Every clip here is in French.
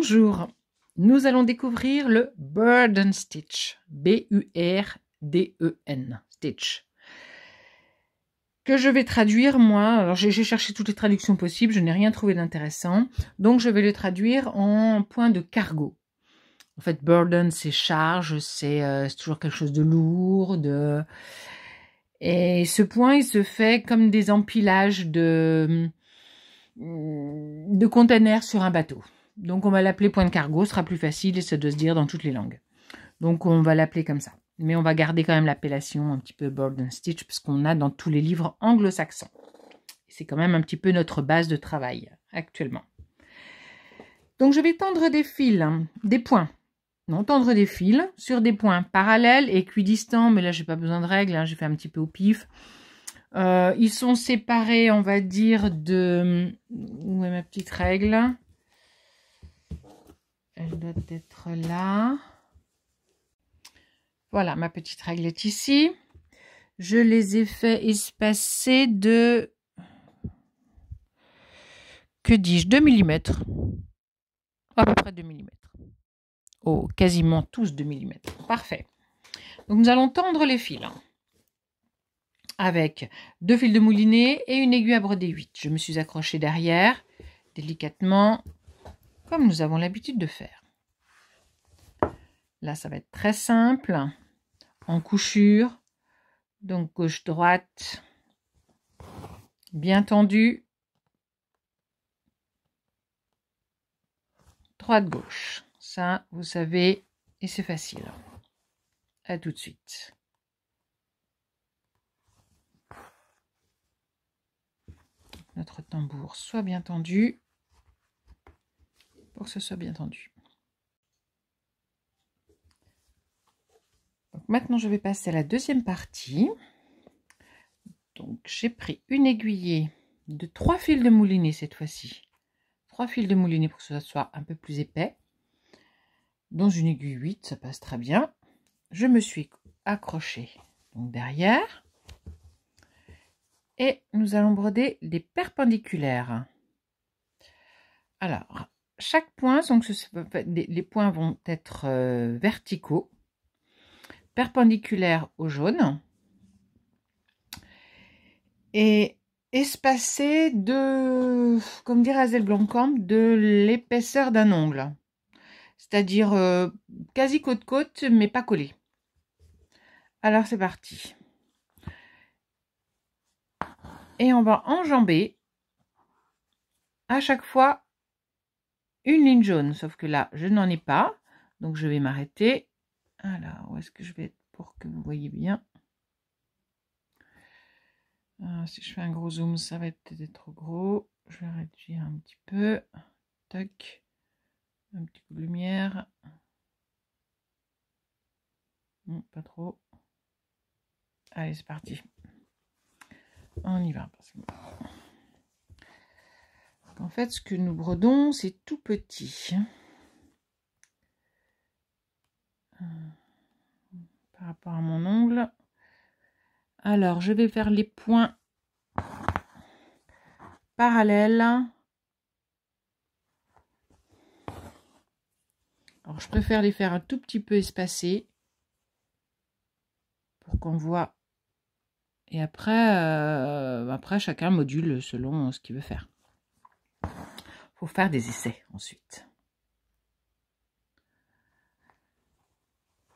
Bonjour, nous allons découvrir le Burden Stitch, B-U-R-D-E-N, Stitch, que je vais traduire moi. Alors j'ai cherché toutes les traductions possibles, je n'ai rien trouvé d'intéressant, donc je vais le traduire en point de cargo. En fait, burden c'est charge, c'est toujours quelque chose de lourd, et ce point il se fait comme des empilages de containers sur un bateau. Donc on va l'appeler point de cargo, ce sera plus facile et ça doit se dire dans toutes les langues. Donc on va l'appeler comme ça. Mais on va garder quand même l'appellation un petit peu Burden Stitch parce qu'on a dans tous les livres anglo-saxons. C'est quand même un petit peu notre base de travail actuellement. Donc je vais tendre des fils, des points. Non, tendre des fils sur des points parallèles et équidistants, mais là j'ai pas besoin de règles, j'ai fait un petit peu au pif. Ils sont séparés, on va dire, de... Où est ma petite règle? Elle doit être là. Voilà, ma petite règle est ici. Je les ai fait espacer de... Que dis-je? 2 mm. À peu près 2 mm. Oh, quasiment tous 2 mm. Parfait. Donc nous allons tendre les fils. Avec 2 fils de moulinet et une aiguille à broder 8. Je me suis accrochée derrière, délicatement, comme nous avons l'habitude de faire. Là, ça va être très simple, en couchure, donc gauche-droite, bien tendu, droite-gauche. Ça, vous savez, et c'est facile. À tout de suite. Notre tambour soit bien tendu, pour que ce soit bien tendu. Donc maintenant, je vais passer à la deuxième partie. Donc, j'ai pris une aiguillée de 3 fils de moulinet cette fois-ci. 3 fils de moulinet pour que ce soit un peu plus épais. Dans une aiguille 8, ça passe très bien. Je me suis accrochée donc derrière. Et nous allons broder des perpendiculaires. Alors, chaque point, donc les points vont être verticaux, perpendiculaires au jaune. Et espacés de, comme dirait Hazel Blancamp, de l'épaisseur d'un ongle. C'est-à-dire quasi côte-côte, mais pas collés. Alors c'est parti. Et on va enjamber à chaque fois une ligne jaune. Sauf que là, je n'en ai pas. Donc je vais m'arrêter. Alors, où est-ce que je vais être pour que vous voyez bien? Si je fais un gros zoom, ça va peut-être être trop gros. Je vais réduire un petit peu. Toc. Un petit coup de lumière. Non, pas trop. Allez, c'est parti. On y va. En fait, ce que nous brodons, c'est tout petit. Par rapport à mon ongle. Alors, je vais faire les points parallèles. Alors, je préfère les faire un tout petit peu espacés pour qu'on voit. Et après, chacun module selon ce qu'il veut faire. Il faut faire des essais ensuite.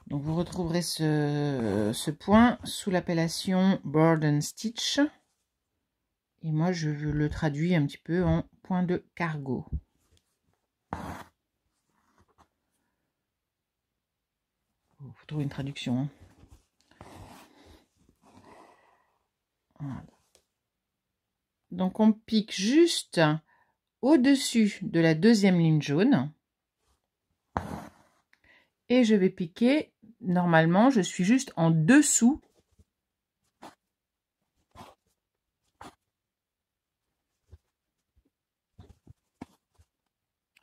Donc, vous retrouverez ce point sous l'appellation Burden Stitch. Et moi, je le traduis un petit peu en point de cargo. Il faut trouver une traduction. Hein. Voilà. Donc, on pique juste au-dessus de la deuxième ligne jaune. Et je vais piquer, normalement, je suis juste en dessous.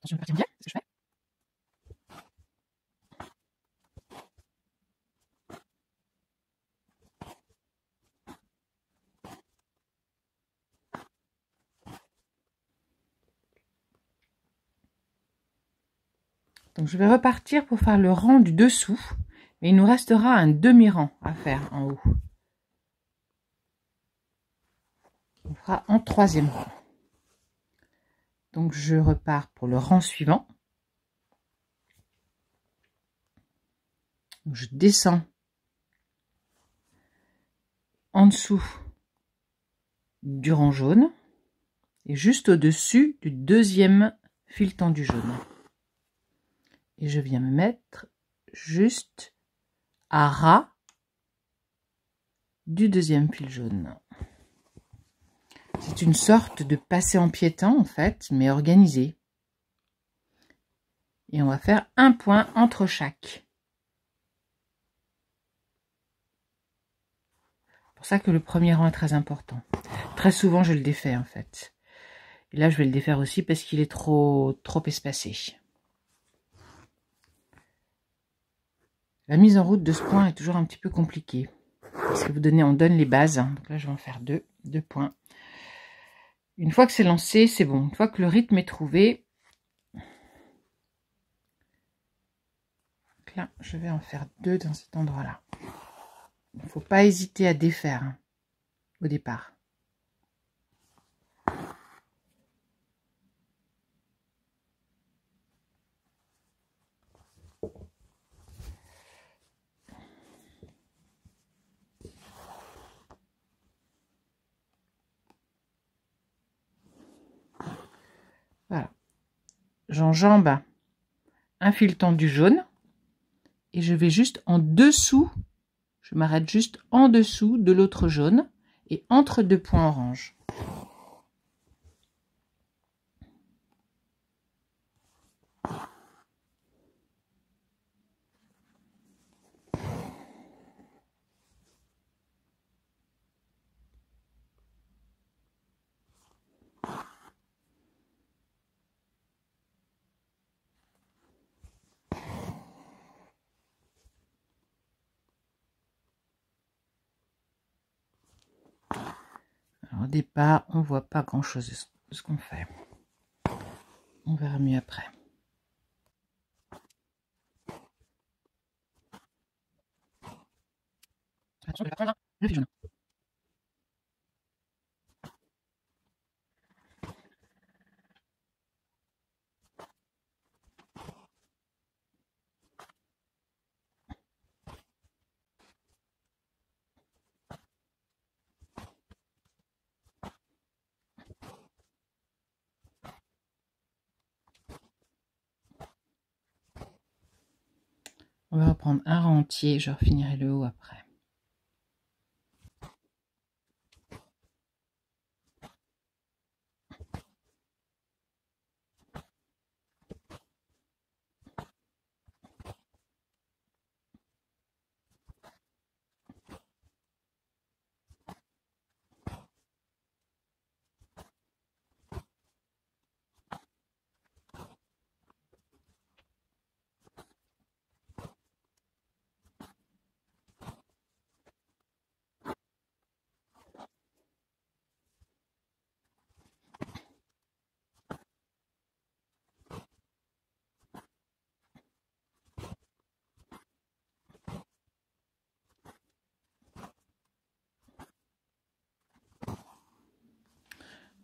Je me partir bien, c'est ce que je fais. Donc je vais repartir pour faire le rang du dessous, mais il nous restera un demi-rang à faire en haut. On fera en 3e rang. Donc je repars pour le rang suivant. Je descends en dessous du rang jaune et juste au-dessus du 2e fil tendu jaune. Et je viens me mettre juste à ras du 2e fil jaune. C'est une sorte de passé en piétin en fait, mais organisé. Et on va faire un point entre chaque. C'est pour ça que le premier rang est très important. Très souvent je le défais en fait. Et là je vais le défaire aussi parce qu'il est trop espacé. La mise en route de ce point est toujours un petit peu compliquée. Parce que on donne les bases. Donc là je vais en faire deux points. Une fois que c'est lancé, c'est bon. Une fois que le rythme est trouvé, donc là, je vais en faire 2 dans cet endroit-là. Il ne faut pas hésiter à défaire au départ. Voilà. J'enjambe un fil tendu jaune et je vais juste en dessous, je m'arrête juste en dessous de l'autre jaune et entre 2 points orange. Alors, au départ, on voit pas grand chose de ce qu'on fait. On verra mieux après. Attention, je vais prendre le fil jaune. On va reprendre un rang entier, je refinirai le haut après.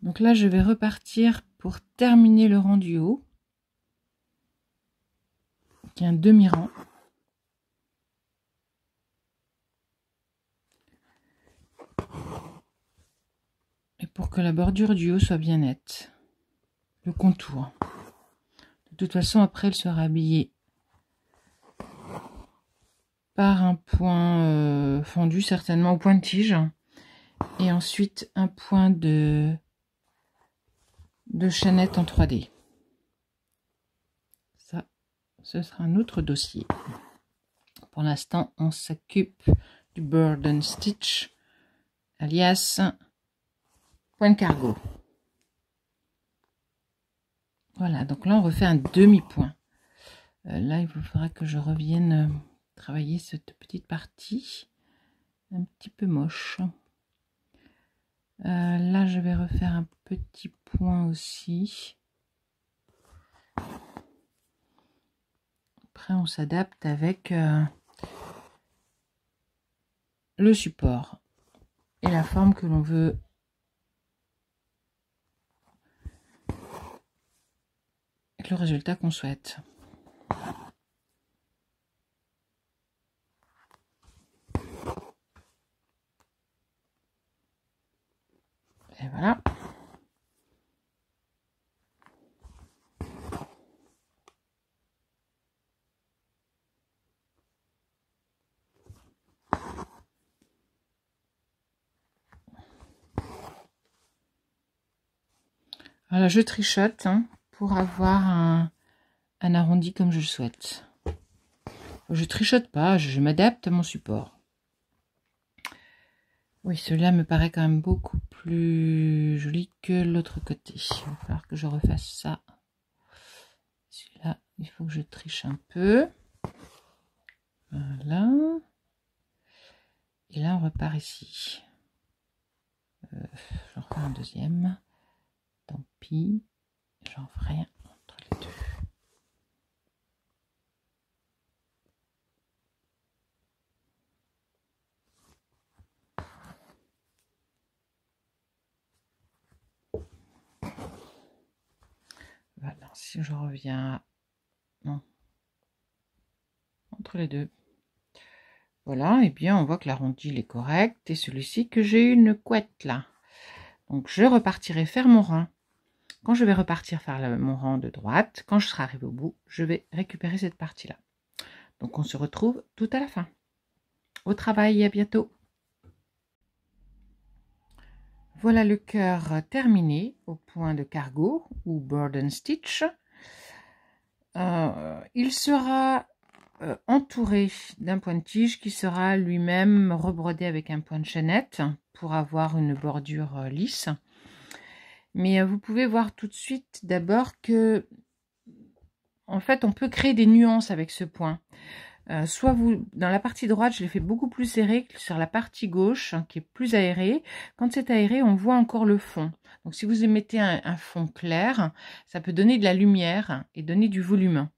Donc là, je vais repartir pour terminer le rang du haut, qui est un demi-rang. Et pour que la bordure du haut soit bien nette, le contour. De toute façon, après, elle sera habillée par un point fendu, certainement au point de tige. Et ensuite, un point de chaînette en 3D. Ça, ce sera un autre dossier. Pour l'instant, on s'occupe du Bird and Stitch, alias point de cargo. Voilà, donc là, on refait un demi-point. Là, il faudra que je revienne travailler cette petite partie. Un petit peu moche. Là, je vais refaire un petit point aussi. après on s'adapte avec le support et la forme que l'on veut avec le résultat qu'on souhaite. Et voilà. Voilà, je trichote hein, pour avoir un arrondi comme je le souhaite. Je trichote pas, je m'adapte à mon support. Oui, celui-là me paraît quand même beaucoup plus joli que l'autre côté. Il va falloir que je refasse ça. Celui-là, il faut que je triche un peu. Voilà. Et là, on repart ici. J'en refais un deuxième. Tant pis. J'en ferai un entre les deux. Voilà, si je reviens non, entre les deux. Voilà, et bien on voit que l'arrondi il est correct. Et celui-ci que j'ai une couette là. Donc je repartirai faire mon rang. Quand je vais repartir faire mon rang de droite, quand je serai arrivé au bout, je vais récupérer cette partie-là. Donc on se retrouve tout à la fin. Au travail et à bientôt. Voilà le cœur terminé au point de cargo ou board and stitch. Il sera entouré d'un point de tige qui sera lui-même rebrodé avec un point de chaînette pour avoir une bordure lisse. Mais vous pouvez voir tout de suite d'abord que en fait on peut créer des nuances avec ce point. Soit vous, dans la partie droite, je l'ai fait beaucoup plus serré que sur la partie gauche, hein, qui est plus aérée. Quand c'est aéré, on voit encore le fond. Donc si vous mettez un fond clair, ça peut donner de la lumière et donner du volume.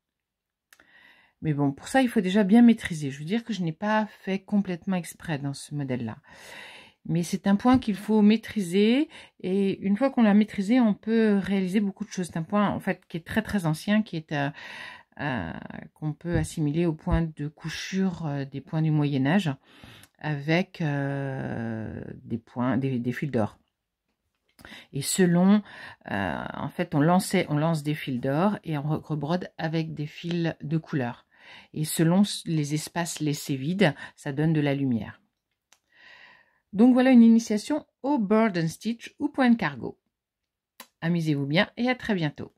Mais bon, pour ça, il faut déjà bien maîtriser. Je veux dire que je n'ai pas fait complètement exprès dans ce modèle-là. Mais c'est un point qu'il faut maîtriser. Et une fois qu'on l'a maîtrisé, on peut réaliser beaucoup de choses. C'est un point, en fait, qui est très, très ancien, qui est... qu'on peut assimiler au point de couchure des points du Moyen-Âge avec des fils d'or. Et selon, en fait, on lance des fils d'or et on rebrode avec des fils de couleur. Et selon les espaces laissés vides, ça donne de la lumière. Donc voilà une initiation au board and stitch ou point de cargo. Amusez-vous bien et à très bientôt.